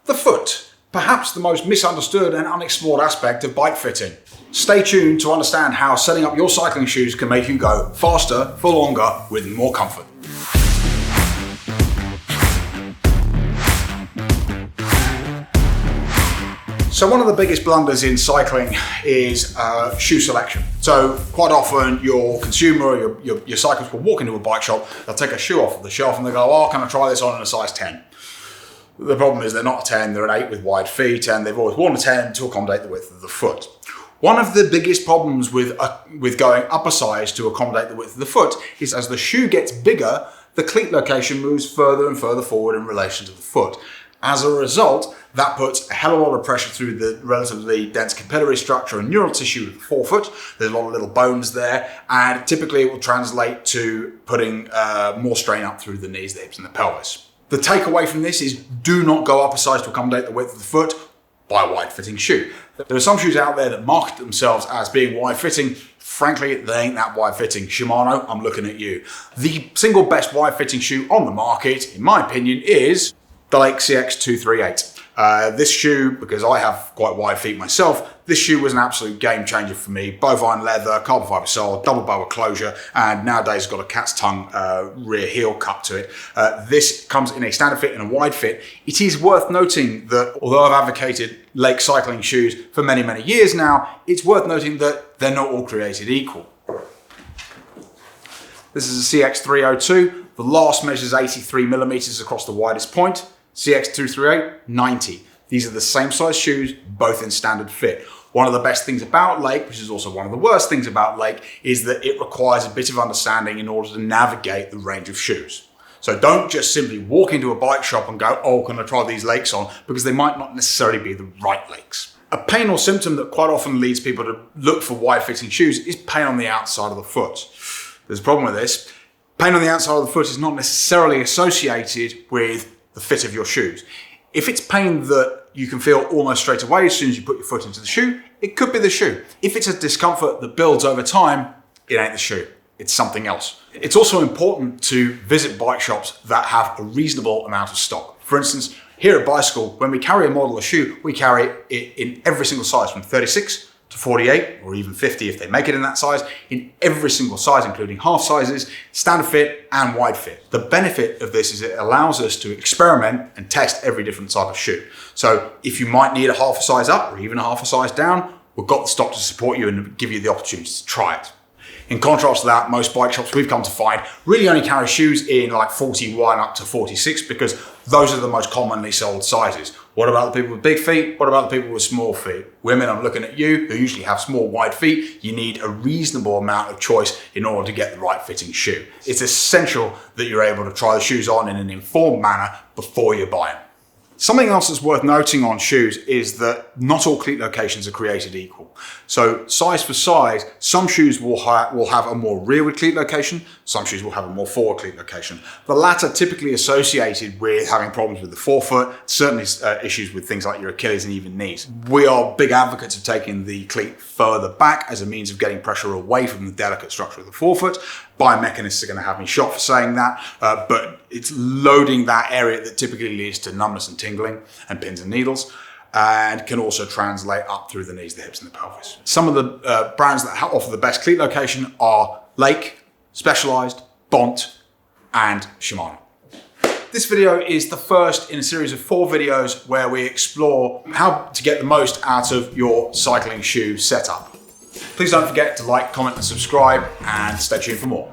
The foot, perhaps the most misunderstood and unexplored aspect of bike fitting. Stay tuned to understand how setting up your cycling shoes can make you go faster for longer with more comfort. So one of the biggest blunders in cycling is shoe selection. So quite often your consumer or your cyclist will walk into a bike shop, they'll take a shoe off of the shelf and they go, oh, can I try this on in a size 10? The problem is they're not a 10, they're an 8 with wide feet, and they've always worn a 10 to accommodate the width of the foot. One of the biggest problems with going up a size to accommodate the width of the foot is as the shoe gets bigger, the cleat location moves further and further forward in relation to the foot. As a result, that puts a hell of a lot of pressure through the relatively dense capillary structure and neural tissue of the forefoot. There's a lot of little bones there, and typically it will translate to putting more strain up through the knees, the hips, and the pelvis. The takeaway from this is do not go up a size to accommodate the width of the foot. Buy a wide-fitting shoe. There are some shoes out there that market themselves as being wide-fitting. Frankly, they ain't that wide-fitting. Shimano, I'm looking at you. The single best wide-fitting shoe on the market, in my opinion, is the Lake CX238. This shoe, because I have quite wide feet myself, this shoe was an absolute game changer for me. Bovine leather, carbon fiber sole, double boa closure, and nowadays it's got a cat's tongue rear heel cut to it. This comes in a standard fit and a wide fit. It is worth noting that although I've advocated Lake cycling shoes for many, many years now, it's worth noting that they're not all created equal. This is a CX302. The last measures 83 millimeters across the widest point. CX238, 90. These are the same size shoes, both in standard fit. One of the best things about Lake, which is also one of the worst things about Lake, is that it requires a bit of understanding in order to navigate the range of shoes. So don't just simply walk into a bike shop and go, oh, can I try these Lakes on? Because they might not necessarily be the right Lakes. A pain or symptom that quite often leads people to look for wide-fitting shoes is pain on the outside of the foot. There's a problem with this. Pain on the outside of the foot is not necessarily associated with the fit of your shoes. If it's pain that you can feel almost straight away as soon as you put your foot into the shoe, it could be the shoe. If it's a discomfort that builds over time, it ain't the shoe. It's something else. It's also important to visit bike shops that have a reasonable amount of stock. For instance, here at Bicycle, when we carry a model of shoe, we carry it in every single size from 36 to 48 or even 50 if they make it in that size, in every single size, including half sizes, standard fit and wide fit. The benefit of this is it allows us to experiment and test every different type of shoe. So if you might need a half a size up or even a half a size down, we've got the stock to support you and give you the opportunity to try it. In contrast to that, most bike shops we've come to find really only carry shoes in like 41 up to 46 because those are the most commonly sold sizes. What about the people with big feet? What about the people with small feet? Women, I'm looking at you, who usually have small, wide feet. You need a reasonable amount of choice in order to get the right fitting shoe. It's essential that you're able to try the shoes on in an informed manner before you buy them. Something else that's worth noting on shoes is that not all cleat locations are created equal. So size for size, some shoes will have a more rearward cleat location, some shoes will have a more forward cleat location. The latter typically associated with having problems with the forefoot, certainly issues with things like your Achilles and even knees. We are big advocates of taking the cleat further back as a means of getting pressure away from the delicate structure of the forefoot. Biomechanists are going to have me shot for saying that, but it's loading that area that typically leads to numbness and tingling and pins and needles, and can also translate up through the knees, the hips, and the pelvis. Some of the brands that offer the best cleat location are Lake, Specialized, Bont, and Shimano. This video is the first in a series of 4 videos where we explore how to get the most out of your cycling shoe setup. Please don't forget to like, comment, and subscribe, and stay tuned for more.